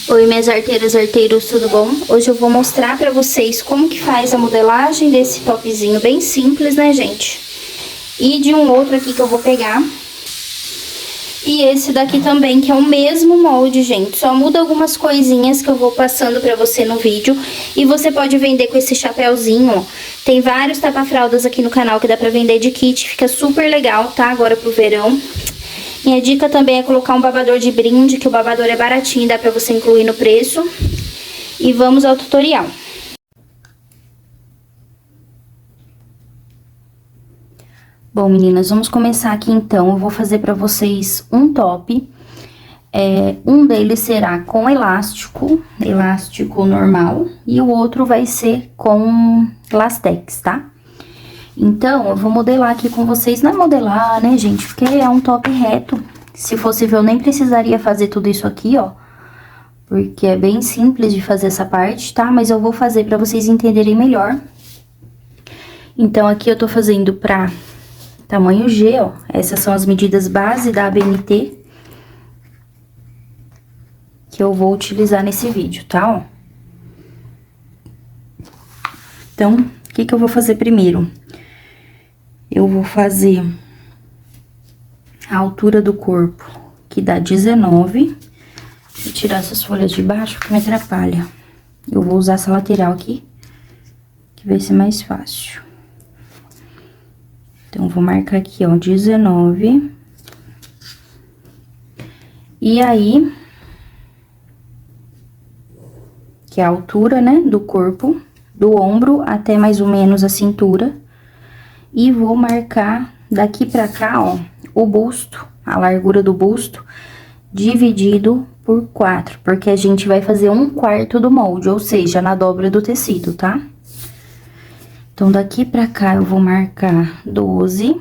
Oi, minhas arteiras, arteiros, tudo bom? Hoje eu vou mostrar pra vocês como que faz a modelagem desse topzinho bem simples, né, gente? E de um outro aqui que eu vou pegar. E esse daqui também, que é o mesmo molde, gente. Só muda algumas coisinhas que eu vou passando pra você no vídeo. E você pode vender com esse chapéuzinho, ó. Tem vários tapa-fraldas aqui no canal que dá pra vender de kit. Fica super legal, tá? Agora pro verão. Minha dica também é colocar um babador de brinde, que o babador é baratinho, dá pra você incluir no preço. E vamos ao tutorial. Bom, meninas, vamos começar aqui então. Eu vou fazer pra vocês um top. Um deles será com elástico normal, e o outro vai ser com lastex, tá? Então, eu vou modelar aqui com vocês, não é modelar, né, gente? Porque é um top reto. Se fosse ver, eu nem precisaria fazer tudo isso aqui, ó. Porque é bem simples de fazer essa parte, tá? Mas eu vou fazer pra vocês entenderem melhor. Então, aqui eu tô fazendo pra tamanho G, ó. Essas são as medidas base da ABNT que eu vou utilizar nesse vídeo, tá, ó? Então, o que que eu vou fazer primeiro? Eu vou fazer a altura do corpo, que dá 19. Vou tirar essas folhas de baixo, que me atrapalha. Eu vou usar essa lateral aqui, que vai ser mais fácil. Então, vou marcar aqui, ó, 19. E aí, que é a altura, né, do corpo, do ombro até mais ou menos a cintura. E vou marcar daqui pra cá, ó, o busto, a largura do busto, dividido por 4, porque a gente vai fazer 1/4 do molde, ou seja, na dobra do tecido, tá? Então, daqui pra cá, eu vou marcar 12.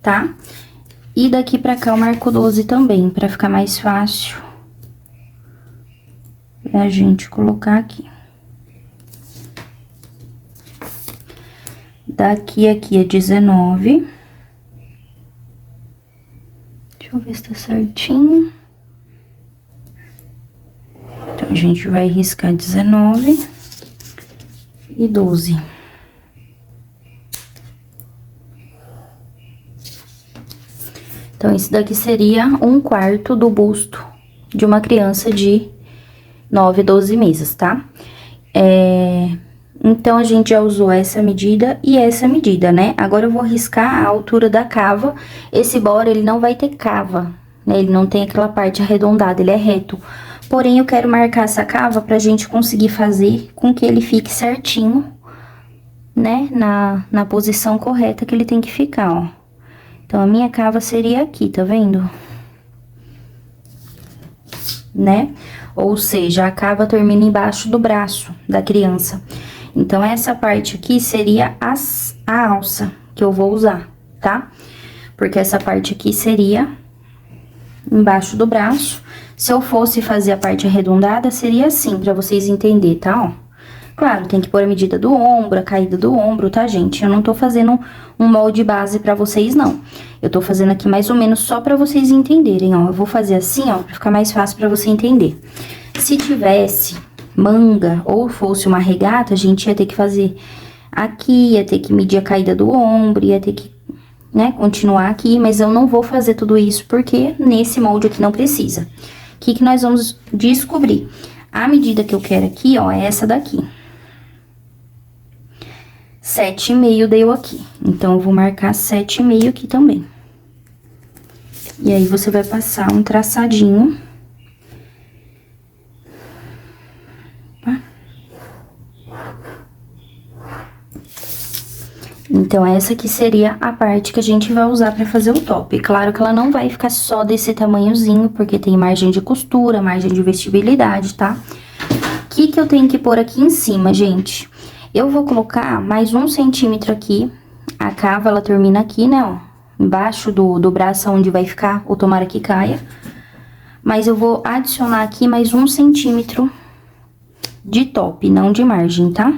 Tá? E daqui pra cá eu marco 12 também, pra ficar mais fácil a gente colocar aqui. Daqui aqui é 19. Deixa eu ver se tá certinho. Então, a gente vai riscar 19 e 12. Então, esse daqui seria 1/4 do busto de uma criança de 9, 12 meses, tá? Então, a gente já usou essa medida e essa medida, né? Agora, eu vou riscar a altura da cava. Esse bora, ele não vai ter cava, né? Ele não tem aquela parte arredondada, ele é reto. Porém, eu quero marcar essa cava pra gente conseguir fazer com que ele fique certinho, né? Na posição correta que ele tem que ficar, ó. Então, a minha cava seria aqui, tá vendo? Né? Ou seja, a cava termina embaixo do braço da criança. Então, essa parte aqui seria a alça que eu vou usar, tá? Porque essa parte aqui seria embaixo do braço. Se eu fosse fazer a parte arredondada, seria assim, pra vocês entenderem, tá, ó? Claro, tem que pôr a medida do ombro, a caída do ombro, tá, gente? Eu não tô fazendo um molde base pra vocês, não. Eu tô fazendo aqui mais ou menos só pra vocês entenderem, ó. Eu vou fazer assim, ó, pra ficar mais fácil pra você entender. Se tivesse manga ou fosse uma regata, a gente ia ter que fazer aqui, ia ter que medir a caída do ombro, ia ter que, né, continuar aqui. Mas eu não vou fazer tudo isso porque nesse molde aqui não precisa. O que que nós vamos descobrir? A medida que eu quero aqui, ó, é essa daqui. 7,5 deu aqui. Então, eu vou marcar 7,5 aqui também. E aí, você vai passar um traçadinho. Tá? Então, essa aqui seria a parte que a gente vai usar pra fazer o top. Claro que ela não vai ficar só desse tamanhozinho, porque tem margem de costura, margem de vestibilidade, tá? O que que eu tenho que pôr aqui em cima, gente? Eu vou colocar mais 1 centímetro aqui. A cava, ela termina aqui, né, ó. Embaixo do braço, onde vai ficar, ou tomara que caia. Mas eu vou adicionar aqui mais 1 centímetro de top, não de margem, tá?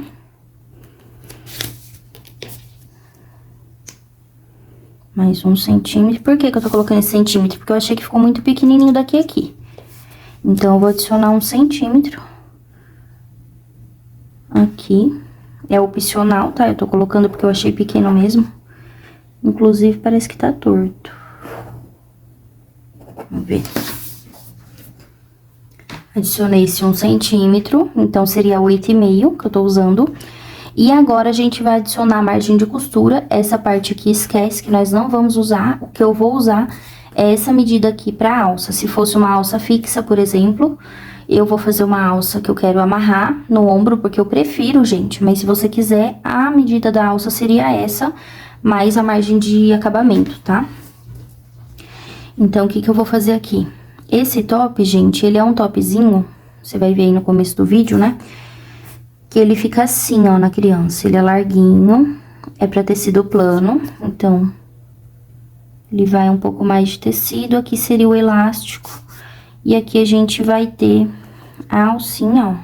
Mais 1 centímetro. Por que que eu tô colocando esse centímetro? Porque eu achei que ficou muito pequenininho daqui a aqui. Então, eu vou adicionar 1 centímetro. Aqui. É opcional, tá? Eu tô colocando porque eu achei pequeno mesmo. Inclusive, parece que tá torto. Vamos ver. Adicionei esse 1 centímetro, então seria 8,5 que eu tô usando. E agora, a gente vai adicionar a margem de costura. Essa parte aqui, esquece que nós não vamos usar. O que eu vou usar é essa medida aqui pra alça. Se fosse uma alça fixa, por exemplo, eu vou fazer uma alça que eu quero amarrar no ombro, porque eu prefiro, gente. Mas se você quiser, a medida da alça seria essa, mais a margem de acabamento, tá? Então, o que que eu vou fazer aqui? Esse top, gente, ele é um topzinho, você vai ver aí no começo do vídeo, né? Que ele fica assim, ó, na criança. Ele é larguinho, é pra tecido plano, então... Ele vai um pouco mais de tecido, aqui seria o elástico. E aqui a gente vai ter a alcinha, ó.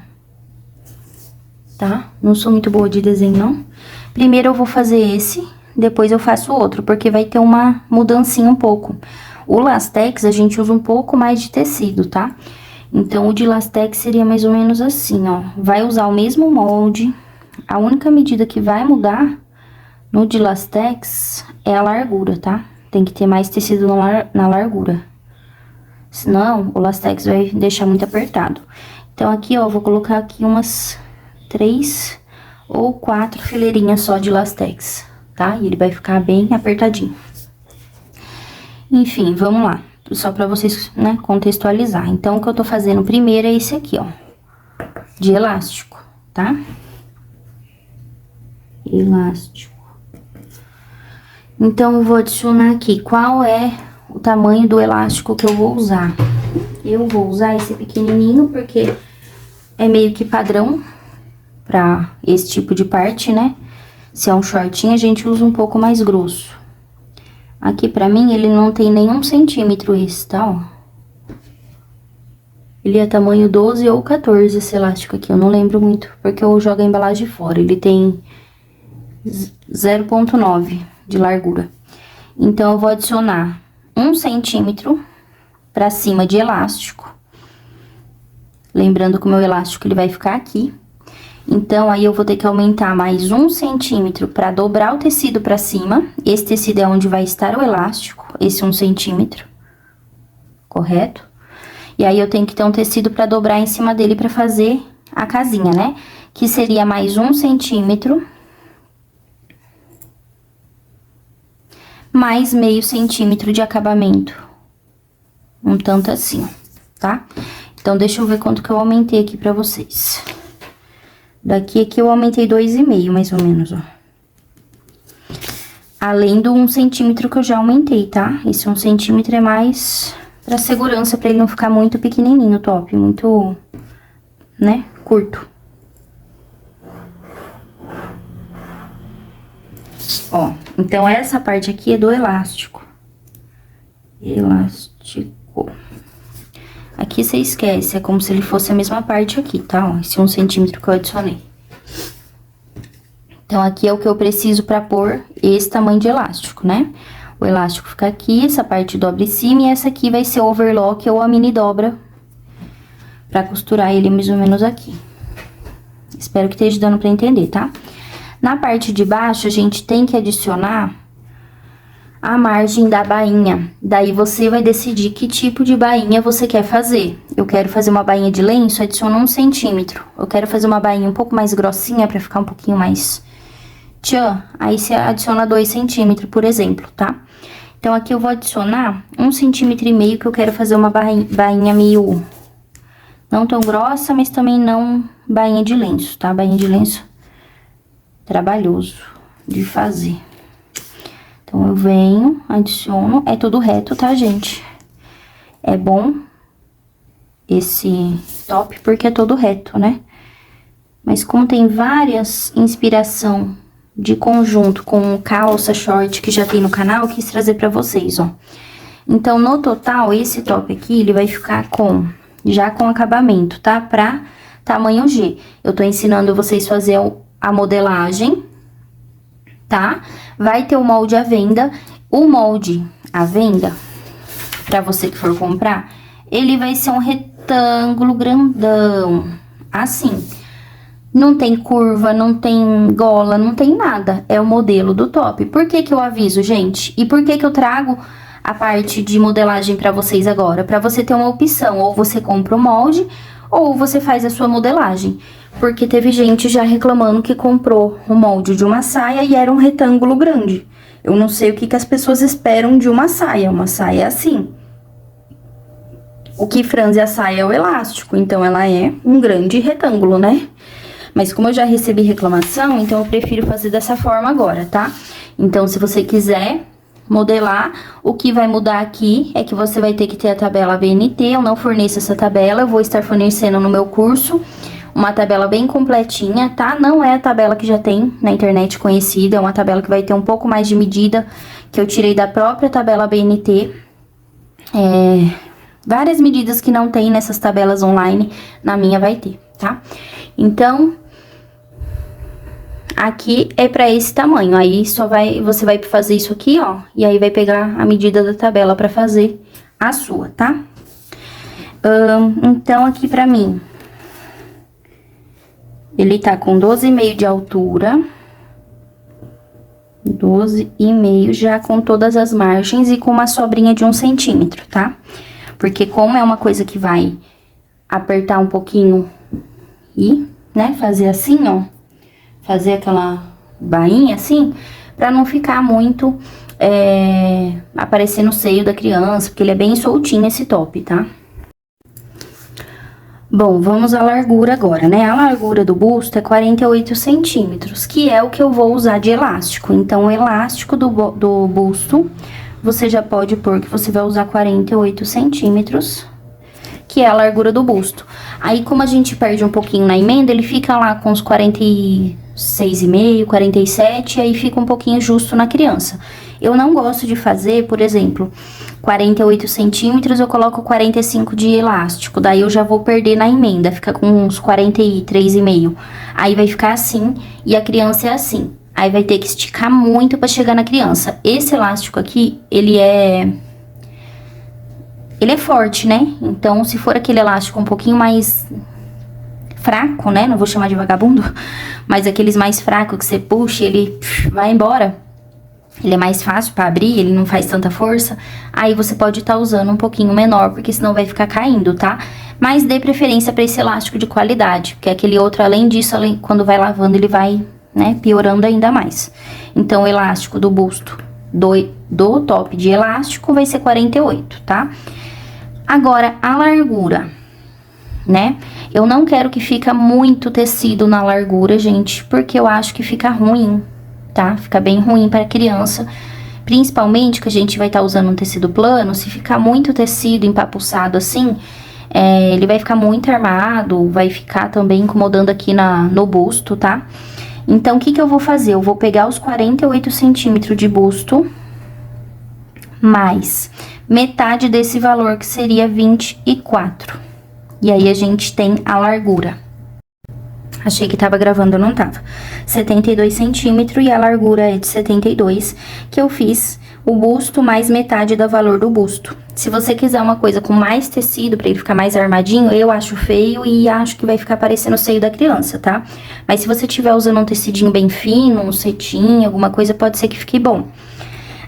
Tá? Não sou muito boa de desenho, não. Primeiro eu vou fazer esse, depois eu faço o outro, porque vai ter uma mudancinha um pouco. O lastex, a gente usa um pouco mais de tecido, tá? Então, o de lastex seria mais ou menos assim, ó. Vai usar o mesmo molde. A única medida que vai mudar no de lastex é a largura, tá? Tem que ter mais tecido na largura. Senão, o lastex vai deixar muito apertado. Então, aqui, ó, eu vou colocar aqui umas 3 ou 4 fileirinhas só de lastex, tá? E ele vai ficar bem apertadinho. Enfim, vamos lá. Só pra vocês, né, contextualizar. Então, o que eu tô fazendo primeiro é esse aqui, ó. De elástico, tá? Elástico. Então, eu vou adicionar aqui qual é o tamanho do elástico que eu vou usar. Eu vou usar esse pequenininho porque é meio que padrão pra esse tipo de parte, né? Se é um shortinho, a gente usa um pouco mais grosso. Aqui, pra mim, ele não tem nem 1 centímetro esse, tá, ó. Ele é tamanho 12 ou 14, esse elástico aqui, eu não lembro muito, porque eu jogo a embalagem fora. Ele tem 0,9 de largura. Então, eu vou adicionar 1 centímetro pra cima de elástico. Lembrando que o meu elástico, ele vai ficar aqui. Então, aí eu vou ter que aumentar mais 1 centímetro pra dobrar o tecido pra cima. Esse tecido é onde vai estar o elástico, esse 1 centímetro. Correto? E aí, eu tenho que ter um tecido pra dobrar em cima dele pra fazer a casinha, né? Que seria mais 1 centímetro. Mais meio centímetro de acabamento. Um tanto assim, ó, tá? Então, deixa eu ver quanto que eu aumentei aqui pra vocês. Daqui aqui eu aumentei 2,5, mais ou menos, ó. Além do 1 centímetro que eu já aumentei, tá? Esse 1 centímetro é mais pra segurança, pra ele não ficar muito pequenininho o top, muito, né, curto. Ó, então essa parte aqui é do elástico. Elástico. Aqui você esquece, é como se ele fosse a mesma parte aqui, tá? Ó, esse 1 centímetro que eu adicionei. Então, aqui é o que eu preciso pra pôr esse tamanho de elástico, né? O elástico fica aqui, essa parte dobra em cima, e essa aqui vai ser o overlock ou a mini dobra pra costurar ele mais ou menos aqui. Espero que esteja dando pra entender, tá? Na parte de baixo, a gente tem que adicionar a margem da bainha. Daí, você vai decidir que tipo de bainha você quer fazer. Eu quero fazer uma bainha de lenço, adiciono 1 centímetro. Eu quero fazer uma bainha um pouco mais grossinha, pra ficar um pouquinho mais tchan. Aí, você adiciona 2 centímetros, por exemplo, tá? Então, aqui eu vou adicionar 1,5 centímetro, que eu quero fazer uma bainha meio... Não tão grossa, mas também não bainha de lenço, tá? Bainha de lenço trabalhoso de fazer. Então, eu venho, adiciono, é tudo reto, tá, gente? É bom esse top porque é todo reto, né? Mas como tem várias inspiração de conjunto com calça, short que já tem no canal, eu quis trazer pra vocês, ó. Então, no total, esse top aqui, ele vai ficar já com acabamento, tá? Pra tamanho G. Eu tô ensinando vocês a fazer a modelagem, tá? Vai ter o molde à venda. O molde à venda, pra você que for comprar, ele vai ser um retângulo grandão, assim. Não tem curva, não tem gola, não tem nada. É o modelo do top. Por que que eu aviso, gente? E por que que eu trago a parte de modelagem pra vocês agora? Pra você ter uma opção, ou você compra o molde, ou você faz a sua modelagem. Porque teve gente já reclamando que comprou o molde de uma saia e era um retângulo grande. Eu não sei o que que as pessoas esperam de uma saia. Uma saia é assim. O que franze a saia é o elástico, então ela é um grande retângulo, né? Mas como eu já recebi reclamação, então eu prefiro fazer dessa forma agora, tá? Então, se você quiser modelar, o que vai mudar aqui é que você vai ter que ter a tabela BNT. Eu não forneço essa tabela, eu vou estar fornecendo no meu curso uma tabela bem completinha, tá? Não é a tabela que já tem na internet conhecida, é uma tabela que vai ter um pouco mais de medida, que eu tirei da própria tabela BNT. Várias medidas que não tem nessas tabelas online, na minha vai ter, tá? Então, aqui é pra esse tamanho, aí você vai fazer isso aqui, ó, e aí vai pegar a medida da tabela pra fazer a sua, tá? Então, aqui pra mim, ele tá com 12,5 de altura, 12,5 já com todas as margens e com uma sobrinha de 1 centímetro, tá? Porque como é uma coisa que vai apertar um pouquinho e, né, fazer assim, ó, fazer aquela bainha assim, pra não ficar muito aparecendo o seio da criança, porque ele é bem soltinho esse top, tá? Bom, vamos à largura agora, né? A largura do busto é 48 centímetros, que é o que eu vou usar de elástico. Então, o elástico do busto, você já pode pôr que você vai usar 48 centímetros, que é a largura do busto. Aí, como a gente perde um pouquinho na emenda, ele fica lá com os 46,5, 47, e aí fica um pouquinho justo na criança. Eu não gosto de fazer, por exemplo, 48 centímetros, eu coloco 45 de elástico, daí eu já vou perder na emenda, fica com uns 43,5. Aí vai ficar assim, e a criança é assim. Aí vai ter que esticar muito pra chegar na criança. Esse elástico aqui, ele é forte, né? Então, se for aquele elástico um pouquinho mais fraco, né? Não vou chamar de vagabundo, mas aqueles mais fracos que você puxa e ele vai embora. Ele é mais fácil pra abrir, ele não faz tanta força. Aí você pode estar usando um pouquinho menor, porque senão vai ficar caindo, tá? Mas dê preferência pra esse elástico de qualidade, porque aquele outro, além disso, quando vai lavando, ele vai, né, piorando ainda mais. Então, o elástico do busto do top de elástico vai ser 48, tá? Agora, a largura, né? Eu não quero que fica muito tecido na largura, gente, porque eu acho que fica ruim, tá? Fica bem ruim para criança, principalmente que a gente vai estar usando um tecido plano. Se ficar muito tecido empapuçado assim, ele vai ficar muito armado, vai ficar também incomodando aqui no busto, tá? Então, o que que eu vou fazer? Eu vou pegar os 48 centímetros de busto, mais metade desse valor, que seria 24. E aí, a gente tem a largura. Achei que tava gravando, não tava. 72 centímetros e a largura é de 72, que eu fiz o busto mais metade do valor do busto. Se você quiser uma coisa com mais tecido, pra ele ficar mais armadinho, eu acho feio e acho que vai ficar parecendo o seio da criança, tá? Mas se você tiver usando um tecidinho bem fino, um cetim, alguma coisa, pode ser que fique bom.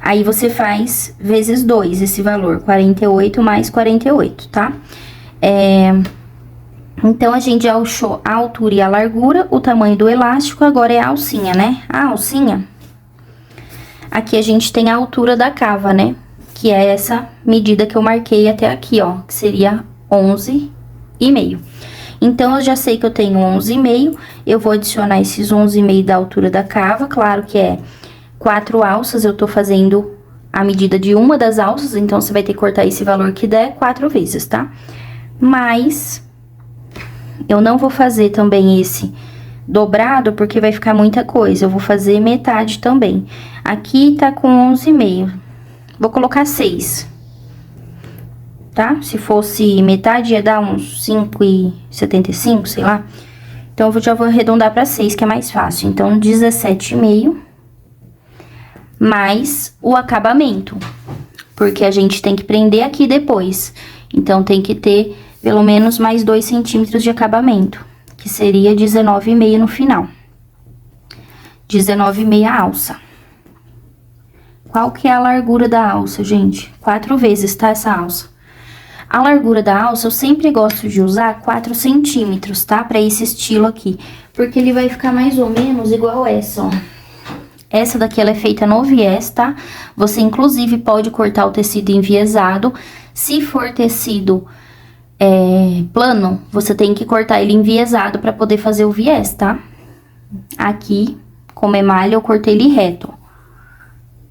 Aí, você faz vezes 2 esse valor, 48 mais 48, tá? Então, a gente já achou a altura e a largura, o tamanho do elástico, agora é a alcinha, né? A alcinha, aqui a gente tem a altura da cava, né? Que é essa medida que eu marquei até aqui, ó, que seria 11,5. Então, eu já sei que eu tenho 11,5, eu vou adicionar esses 11,5 da altura da cava, claro que é 4 alças, eu tô fazendo a medida de uma das alças, então você vai ter que cortar esse valor que der 4 vezes, tá? Mas eu não vou fazer também esse dobrado, porque vai ficar muita coisa. Eu vou fazer metade também. Aqui tá com 11,5. Vou colocar 6. Tá? Se fosse metade, ia dar uns 5,75, sei lá. Então, eu já vou arredondar pra 6, que é mais fácil. Então, 17,5. mais o acabamento. Porque a gente tem que prender aqui depois. Então, tem que ter pelo menos mais 2 centímetros de acabamento, que seria 19,5 no final. 19,5 a alça. Qual que é a largura da alça, gente? 4 vezes, tá, essa alça? A largura da alça, eu sempre gosto de usar 4 centímetros, tá? Pra esse estilo aqui. Porque ele vai ficar mais ou menos igual essa, ó. Essa daqui, ela é feita no viés, tá? Você, inclusive, pode cortar o tecido enviesado. Se for tecido plano, você tem que cortar ele enviesado pra poder fazer o viés, tá? Aqui, como é malha, eu cortei ele reto.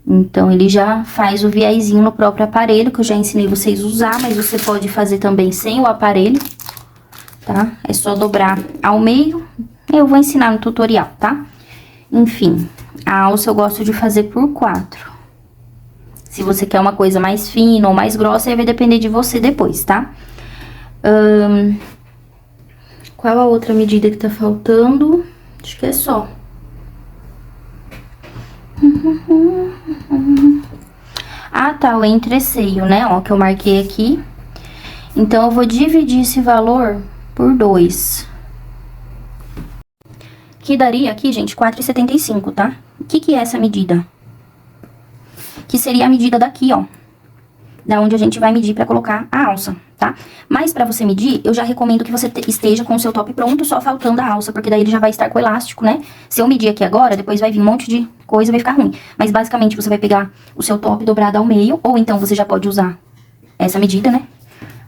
Então, ele já faz o viésinho no próprio aparelho, que eu já ensinei vocês a usar, mas você pode fazer também sem o aparelho, tá? É só dobrar ao meio, eu vou ensinar no tutorial, tá? Enfim, a alça eu gosto de fazer por 4. Se você quer uma coisa mais fina ou mais grossa, aí vai depender de você depois, tá? Qual a outra medida que tá faltando? Acho que é só. Ah, tá, o entreceio, né? Ó, que eu marquei aqui. Então, eu vou dividir esse valor por 2. Que daria aqui, gente, 4,75, tá? O que é essa medida? Que seria a medida daqui, ó. Da onde a gente vai medir pra colocar a alça, tá? Mas pra você medir, eu já recomendo que você esteja com o seu top pronto, só faltando a alça, porque daí ele já vai estar com o elástico, né? Se eu medir aqui agora, depois vai vir um monte de coisa e vai ficar ruim. Mas basicamente você vai pegar o seu top dobrado ao meio, ou então você já pode usar essa medida, né?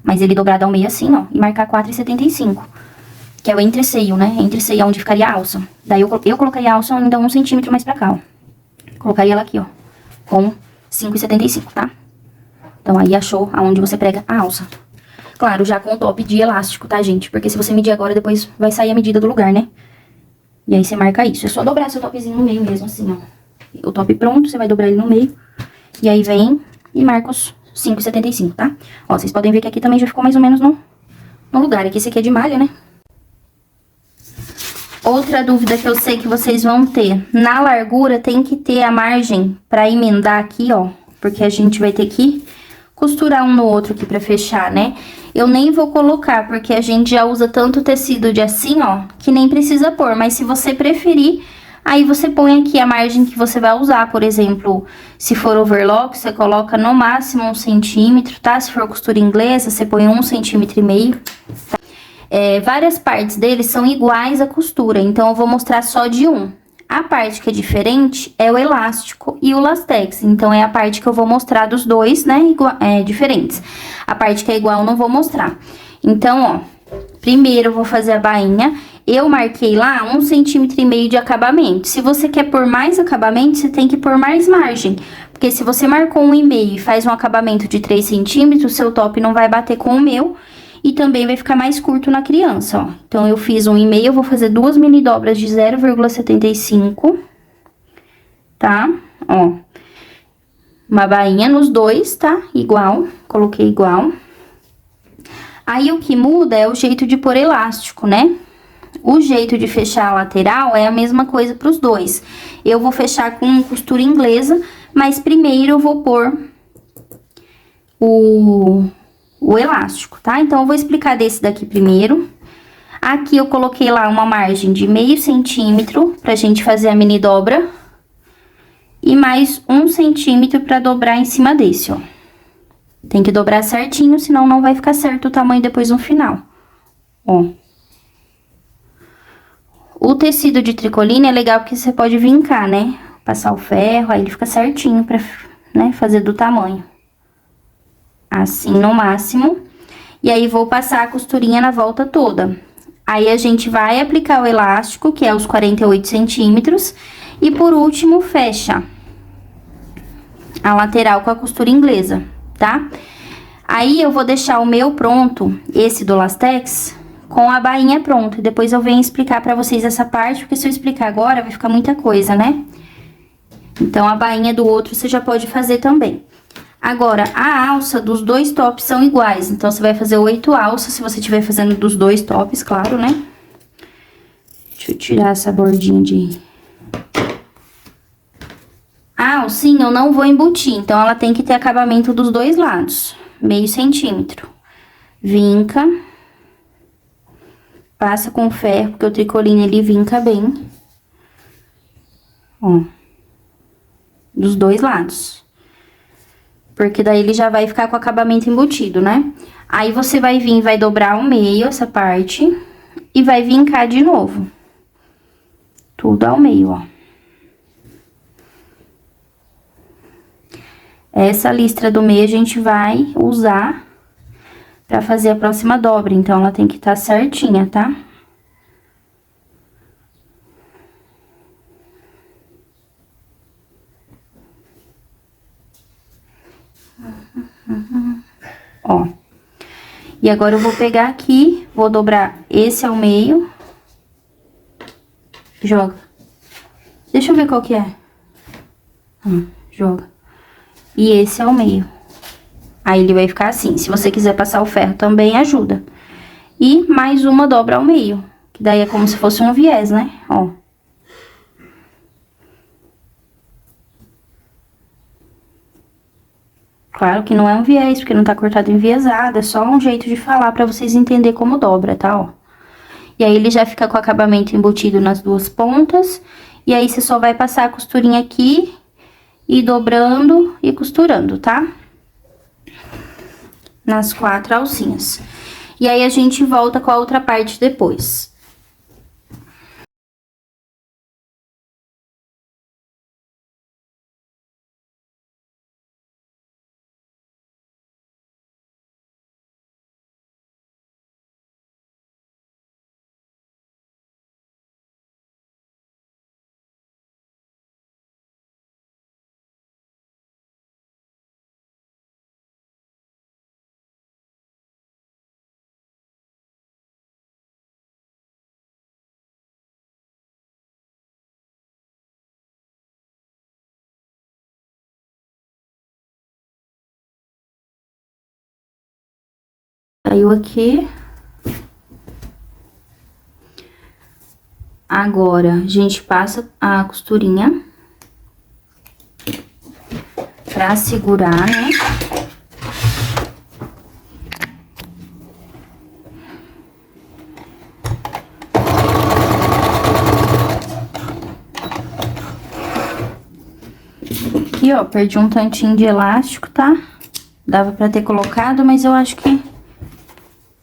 Mas ele dobrado ao meio assim, ó, e marcar 4,75. Que é o entreceio, né? Entreceio é onde ficaria a alça. Daí eu colocaria a alça ainda 1 centímetro mais pra cá, ó. Colocaria ela aqui, ó, com 5,75, tá? Então, aí achou aonde você prega a alça. Claro, já com o top de elástico, tá, gente? Porque se você medir agora, depois vai sair a medida do lugar, né? E aí, você marca isso. É só dobrar seu topzinho no meio mesmo, assim, ó. O top pronto, você vai dobrar ele no meio. E aí, vem e marca os 5,75, tá? Ó, vocês podem ver que aqui também já ficou mais ou menos no lugar. Aqui esse aqui é de malha, né? Outra dúvida que eu sei que vocês vão ter. Na largura, tem que ter a margem pra emendar aqui, ó. Porque a gente vai ter que costurar um no outro aqui pra fechar, né? Eu nem vou colocar, porque a gente já usa tanto tecido de assim, ó, que nem precisa pôr. Mas se você preferir, aí você põe aqui a margem que você vai usar. Por exemplo, se for overlock, você coloca no máximo 1 centímetro, tá? Se for costura inglesa, você põe 1,5 centímetros. Tá? Várias partes deles são iguais à costura, então eu vou mostrar só de um. A parte que é diferente é o elástico e o lastex, então é a parte que eu vou mostrar dos dois, né, diferentes. A parte que é igual eu não vou mostrar. Então, ó, primeiro eu vou fazer a bainha, eu marquei lá 1,5 centímetros de acabamento. Se você quer pôr mais acabamento, você tem que pôr mais margem, porque se você marcou 1,5 e faz um acabamento de 3 centímetros, seu top não vai bater com o meu. E também vai ficar mais curto na criança, ó. Então, eu fiz 1,5, eu vou fazer 2 mini dobras de 0,75, tá? Ó. Uma bainha nos dois, tá? Igual, coloquei igual. Aí, o que muda é o jeito de pôr elástico, né? O jeito de fechar a lateral é a mesma coisa pros dois. Eu vou fechar com costura inglesa, mas primeiro eu vou pôr o elástico, tá? Então, eu vou explicar desse daqui primeiro. Aqui, eu coloquei lá uma margem de 0,5 centímetro pra gente fazer a mini dobra. E mais 1 centímetro pra dobrar em cima desse, ó. Tem que dobrar certinho, senão não vai ficar certo o tamanho depois no final. Ó. O tecido de tricoline é legal porque você pode vincar, né? Passar o ferro, aí ele fica certinho pra, né, fazer do tamanho. Assim, no máximo. E aí, vou passar a costurinha na volta toda. Aí, a gente vai aplicar o elástico, que é os 48 centímetros. E, por último, fecha a lateral com a costura inglesa, tá? Aí, eu vou deixar o meu pronto, esse do lastex, com a bainha pronta. E depois eu venho explicar pra vocês essa parte, porque se eu explicar agora, vai ficar muita coisa, né? Então, a bainha do outro você já pode fazer também. Agora, a alça dos dois tops são iguais, então, você vai fazer 8 alças, se você estiver fazendo dos dois tops, claro, né? Deixa eu tirar essa bordinha de... A A alcinha eu não vou embutir, então ela tem que ter acabamento dos dois lados, meio centímetro. Vinca. Passa com ferro, porque o tricoline ele vinca bem. Ó. Dos dois lados. Porque daí ele já vai ficar com o acabamento embutido, né? Aí você vai vir, vai dobrar ao meio essa parte e vai vincar de novo. Tudo ao meio, ó. Essa listra do meio a gente vai usar pra fazer a próxima dobra, então ela tem que estar certinha, tá? Ó. E agora eu vou pegar aqui, vou dobrar esse ao meio. Joga. Deixa eu ver qual que é. Joga. E esse ao meio. Aí ele vai ficar assim. Se você quiser passar o ferro também ajuda. E mais uma dobra ao meio. Que daí é como se fosse um viés, né? Ó. Claro que não é um viés, porque não tá cortado enviesado. É só um jeito de falar pra vocês entenderem como dobra, tá? Ó. E aí ele já fica com o acabamento embutido nas duas pontas. E aí você só vai passar a costurinha aqui e dobrando e costurando, tá? Nas 4 alcinhas. E aí a gente volta com a outra parte depois. Saiu aqui. Agora, a gente passa a costurinha pra segurar, né? Aqui, ó, perdi um tantinho de elástico, tá? Dava pra ter colocado, mas eu acho que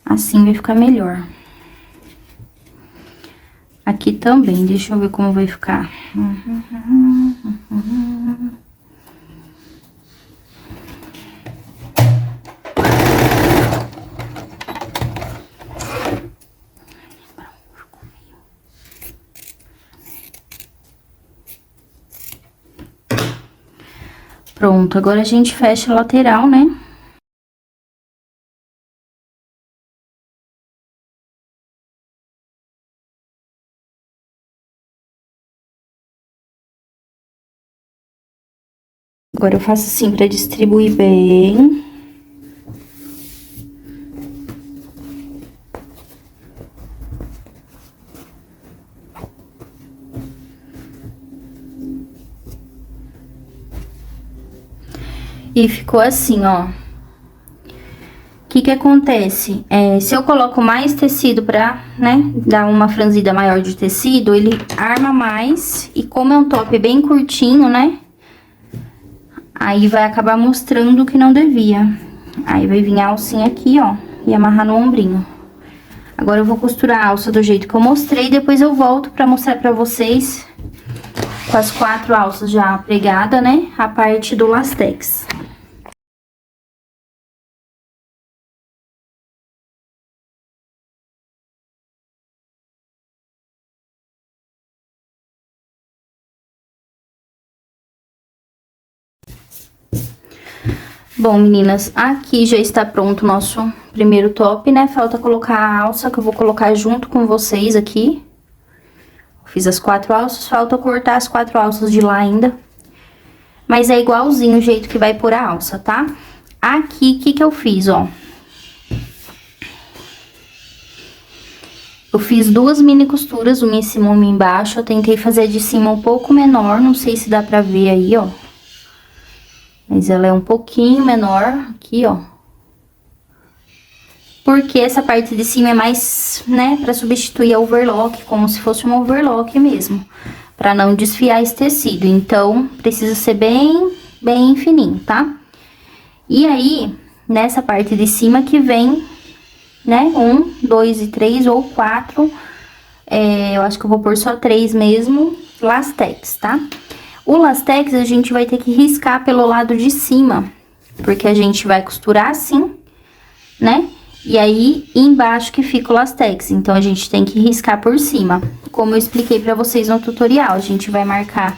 assim vai ficar melhor. Aqui também, deixa eu ver como vai ficar. Pronto, agora a gente fecha a lateral, né? Agora eu faço assim pra distribuir bem. E ficou assim, ó. O que que acontece? Se eu coloco mais tecido pra, né, dar uma franzida maior de tecido, ele arma mais. E como é um top bem curtinho, né? Aí vai acabar mostrando o que não devia. Aí vai vir a alcinha aqui, ó, e amarrar no ombrinho. Agora eu vou costurar a alça do jeito que eu mostrei, depois eu volto pra mostrar pra vocês, com as 4 alças já pregadas, né, a parte do lastex. Bom, meninas, aqui já está pronto o nosso primeiro top, né? Falta colocar a alça, que eu vou colocar junto com vocês aqui. Fiz as 4 alças, falta cortar as 4 alças de lá ainda. Mas é igualzinho o jeito que vai pôr a alça, tá? Aqui, o que que eu fiz, ó? Eu fiz 2 mini costuras, uma em cima e uma embaixo. Eu tentei fazer de cima um pouco menor, não sei se dá pra ver aí, ó. Mas ela é um pouquinho menor aqui, ó. Porque essa parte de cima é mais, né, pra substituir a overlock, como se fosse uma overlock mesmo. Pra não desfiar esse tecido. Então, precisa ser bem fininho, tá? E aí, nessa parte de cima que vem, né, 1, 2 e 3 ou 4. Eu acho que eu vou pôr só 3 mesmo, lastex, tá? O lastex a gente vai ter que riscar pelo lado de cima, porque a gente vai costurar assim, né? E aí, embaixo que fica o lastex, então a gente tem que riscar por cima. Como eu expliquei pra vocês no tutorial, a gente vai marcar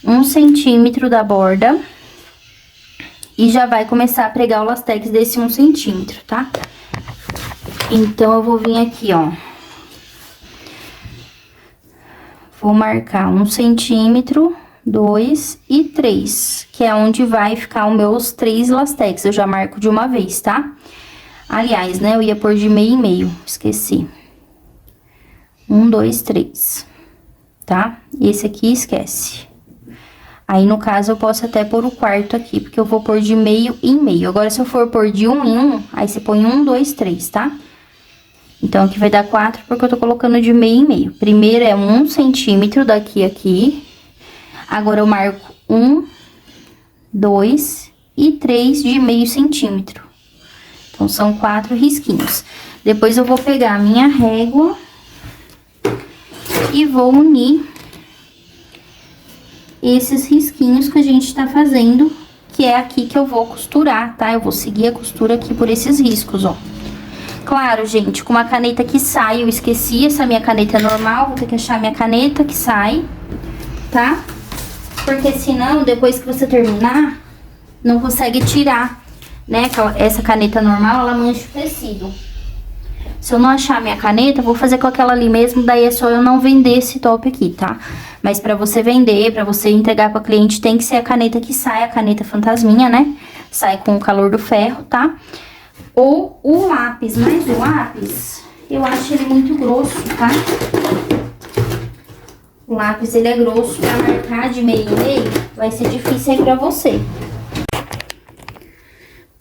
1 centímetro da borda e já vai começar a pregar o lastex desse 1 centímetro, tá? Então, eu vou vir aqui, ó. Vou marcar 1 centímetro, 2 e 3, que é onde vai ficar os meus 3 lastex. Eu já marco de uma vez, tá? Aliás, né, eu ia pôr de meio em meio, esqueci. 1, 2, 3, tá? Esse aqui esquece. Aí, no caso, eu posso até pôr o quarto aqui, porque eu vou pôr de meio em meio. Agora, se eu for pôr de 1 em 1, aí você põe 1, 2, 3, tá? Então, aqui vai dar 4, porque eu tô colocando de meio em meio. Primeiro é 1 centímetro daqui a aqui. Agora, eu marco 1, 2 e 3 de meio centímetro. Então, são 4 risquinhos. Depois, eu vou pegar a minha régua e vou unir esses risquinhos que a gente tá fazendo, que é aqui que eu vou costurar, tá? Eu vou seguir a costura aqui por esses riscos, ó. Claro, gente, com uma caneta que sai, eu esqueci, essa minha caneta é normal, vou ter que achar minha caneta que sai, tá? Porque senão, depois que você terminar, não consegue tirar, né? Essa caneta normal, ela mancha o tecido. Se eu não achar minha caneta, eu vou fazer com aquela ali mesmo, daí é só eu não vender esse top aqui, tá? Mas pra você vender, pra você entregar pra cliente, tem que ser a caneta que sai, a caneta fantasminha, né? Sai com o calor do ferro, tá? Ou o lápis, mas o lápis, eu acho ele muito grosso, tá? O lápis, ele é grosso, pra marcar de meio em meio, vai ser difícil aí pra você.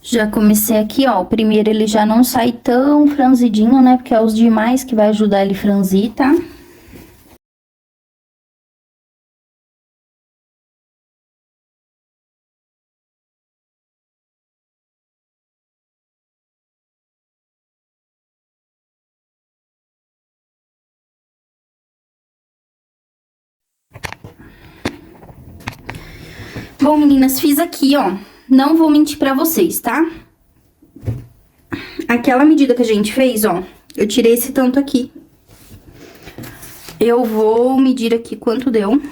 Já comecei aqui, ó, o primeiro ele já não sai tão franzidinho, né? Porque é os demais que vai ajudar ele a franzir, tá? Bom, meninas, fiz aqui, ó. Não vou mentir pra vocês, tá? Aquela medida que a gente fez, ó, eu tirei esse tanto aqui. Eu vou medir aqui quanto deu.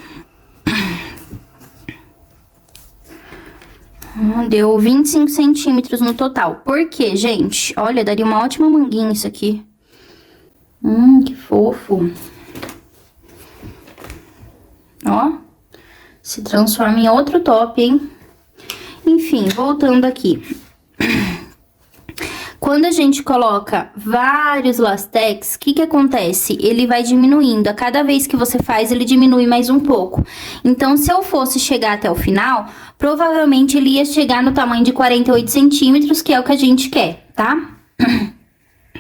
Deu 25 centímetros no total. Por quê, gente? Olha, daria uma ótima manguinha isso aqui. Que fofo. Ó, se transforma em outro top, hein? Enfim, voltando aqui. Quando a gente coloca vários lastex, o que que acontece? Ele vai diminuindo. A cada vez que você faz, ele diminui mais um pouco. Então, se eu fosse chegar até o final, provavelmente ele ia chegar no tamanho de 48 centímetros, que é o que a gente quer, tá?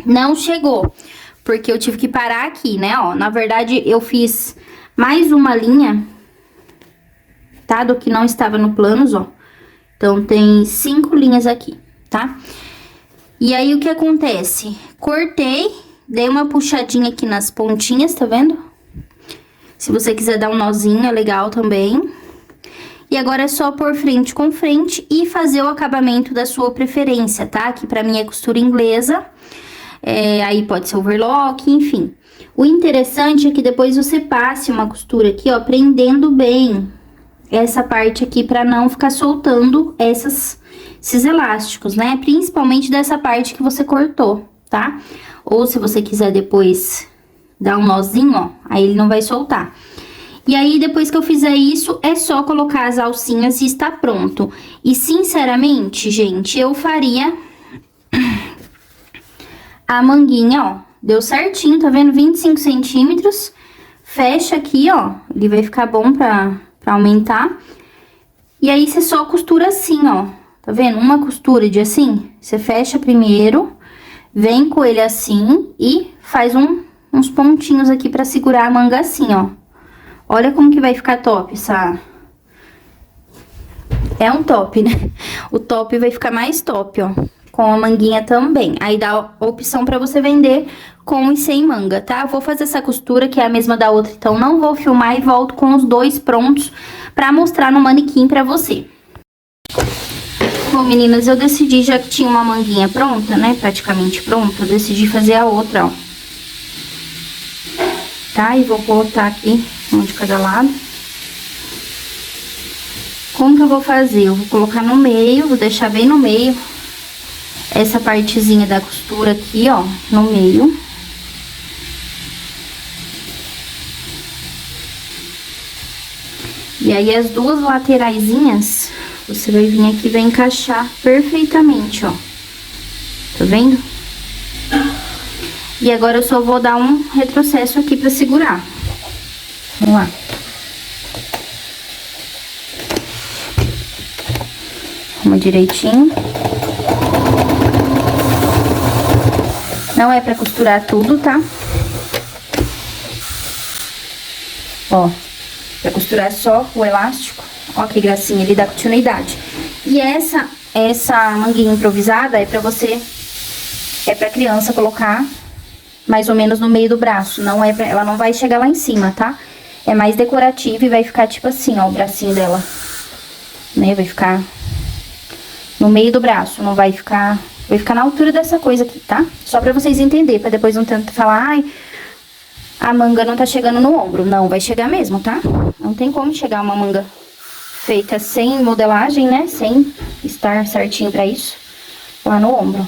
Não chegou, porque eu tive que parar aqui, né? Ó, na verdade, eu fiz mais uma linha, tá? Do que não estava no planos, ó. Então, tem 5 linhas aqui, tá? E aí, o que acontece? Cortei, dei uma puxadinha aqui nas pontinhas, tá vendo? Se você quiser dar um nozinho, é legal também. E agora é só pôr frente com frente e fazer o acabamento da sua preferência, tá? Que pra mim é costura inglesa, aí pode ser overlock, enfim. O interessante é que depois você passe uma costura aqui, ó, prendendo bem essa parte aqui pra não ficar soltando esses elásticos, né? Principalmente dessa parte que você cortou, tá? Ou se você quiser depois dar um nozinho, ó, aí ele não vai soltar. E aí, depois que eu fizer isso, é só colocar as alcinhas e está pronto. E, sinceramente, gente, eu faria a manguinha, ó. Deu certinho, tá vendo? 25 centímetros. Fecha aqui, ó. Ele vai ficar bom pra aumentar. E aí, você só costura assim, ó. Tá vendo? Uma costura de assim, você fecha primeiro, vem com ele assim e faz uns pontinhos aqui pra segurar a manga assim, ó. Olha como que vai ficar top essa... É um top, né? O top vai ficar mais top, ó. Com a manguinha também. Aí dá a opção pra você vender com e sem manga, tá? Eu vou fazer essa costura, que é a mesma da outra, então não vou filmar e volto com os dois prontos pra mostrar no manequim pra você. Bom, meninas, eu decidi, já que tinha uma manguinha pronta, né? Praticamente pronta, eu decidi fazer a outra, ó. Tá? E vou botar aqui, um de cada lado. Como que eu vou fazer? Eu vou colocar no meio, vou deixar bem no meio. Essa partezinha da costura aqui, ó, no meio. E aí, as duas lateraisinhas, você vai vir aqui e vai encaixar perfeitamente, ó. Tá vendo? E agora, eu só vou dar um retrocesso aqui pra segurar. Vamos lá. Arruma direitinho. Não é pra costurar tudo, tá? Ó, pra costurar só o elástico. Ó que gracinha, ele dá continuidade. E essa manguinha improvisada é pra você... É pra criança colocar mais ou menos no meio do braço. Não é pra, ela não vai chegar lá em cima, tá? É mais decorativo e vai ficar tipo assim, ó, o bracinho dela. Né? Vai ficar no meio do braço, não vai ficar... Vai ficar na altura dessa coisa aqui, tá? Só pra vocês entenderem, pra depois não tanto falar, ai, a manga não tá chegando no ombro. Não, vai chegar mesmo, tá? Não tem como chegar uma manga feita sem modelagem, né? Sem estar certinho pra isso, lá no ombro.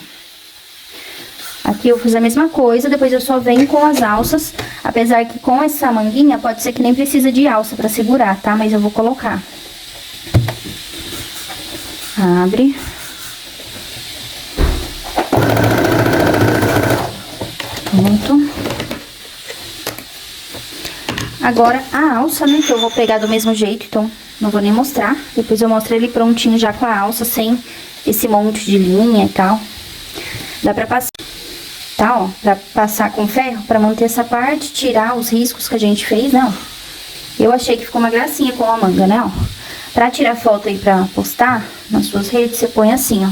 Aqui eu fiz a mesma coisa, depois eu só venho com as alças, apesar que com essa manguinha pode ser que nem precisa de alça pra segurar, tá? Mas eu vou colocar. Abre. Pronto. Agora, a alça, né, que eu vou pegar do mesmo jeito, então não vou nem mostrar. Depois eu mostro ele prontinho já com a alça, sem esse monte de linha e tal. Dá pra passar, tá, ó, pra passar com ferro, pra manter essa parte, tirar os riscos que a gente fez, né, ó. Eu achei que ficou uma gracinha com a manga, né, ó. Pra tirar foto aí pra postar nas suas redes, você põe assim, ó.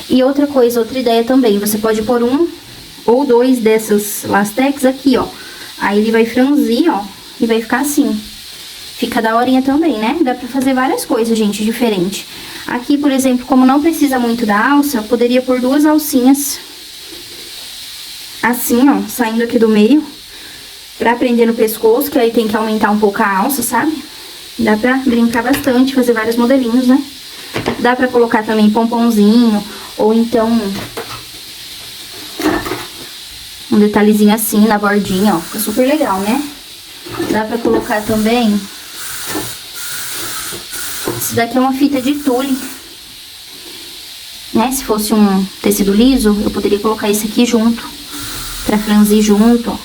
E outra coisa, outra ideia também, você pode pôr um ou dois dessas lastex aqui, ó. Aí ele vai franzir, ó, e vai ficar assim. Fica daorinha também, né? Dá pra fazer várias coisas, gente, diferente. Aqui, por exemplo, como não precisa muito da alça, eu poderia pôr duas alcinhas assim, ó, saindo aqui do meio, pra prender no pescoço, que aí tem que aumentar um pouco a alça, sabe? Dá pra brincar bastante, fazer vários modelinhos, né? Dá pra colocar também pomponzinho, ou então um detalhezinho assim na bordinha, ó. Fica super legal, né? Dá pra colocar também... Isso daqui é uma fita de tule, né? Se fosse um tecido liso, eu poderia colocar esse aqui junto, pra franzir junto, ó.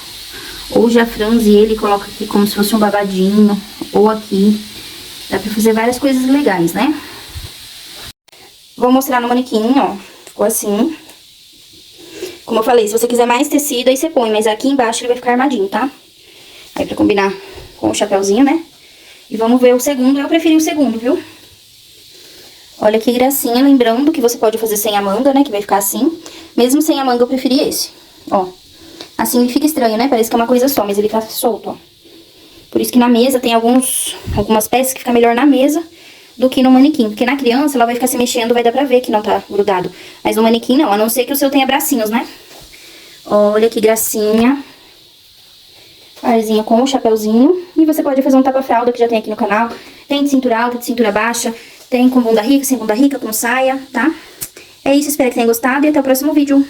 Ou já franze ele e coloca aqui como se fosse um babadinho, ou aqui. Dá pra fazer várias coisas legais, né? Vou mostrar no manequim, ó. Ficou assim. Como eu falei, se você quiser mais tecido, aí você põe, mas aqui embaixo ele vai ficar armadinho, tá? Aí pra combinar com o chapéuzinho, né? E vamos ver o segundo. Eu preferi o segundo, viu? Olha que gracinha, lembrando que você pode fazer sem a manga, né? Que vai ficar assim. Mesmo sem a manga, eu preferi esse, ó. Assim ele fica estranho, né? Parece que é uma coisa só, mas ele tá solto, ó. Por isso que na mesa tem algumas peças que fica melhor na mesa do que no manequim. Porque na criança, ela vai ficar se mexendo, vai dar pra ver que não tá grudado. Mas no manequim não, a não ser que o seu tenha bracinhos, né? Olha que gracinha. Parzinha com o chapéuzinho. E você pode fazer um tapa-fralda, que já tem aqui no canal. Tem de cintura alta, de cintura baixa. Tem com bunda rica, sem bunda rica, com saia, tá? É isso, espero que tenham gostado e até o próximo vídeo.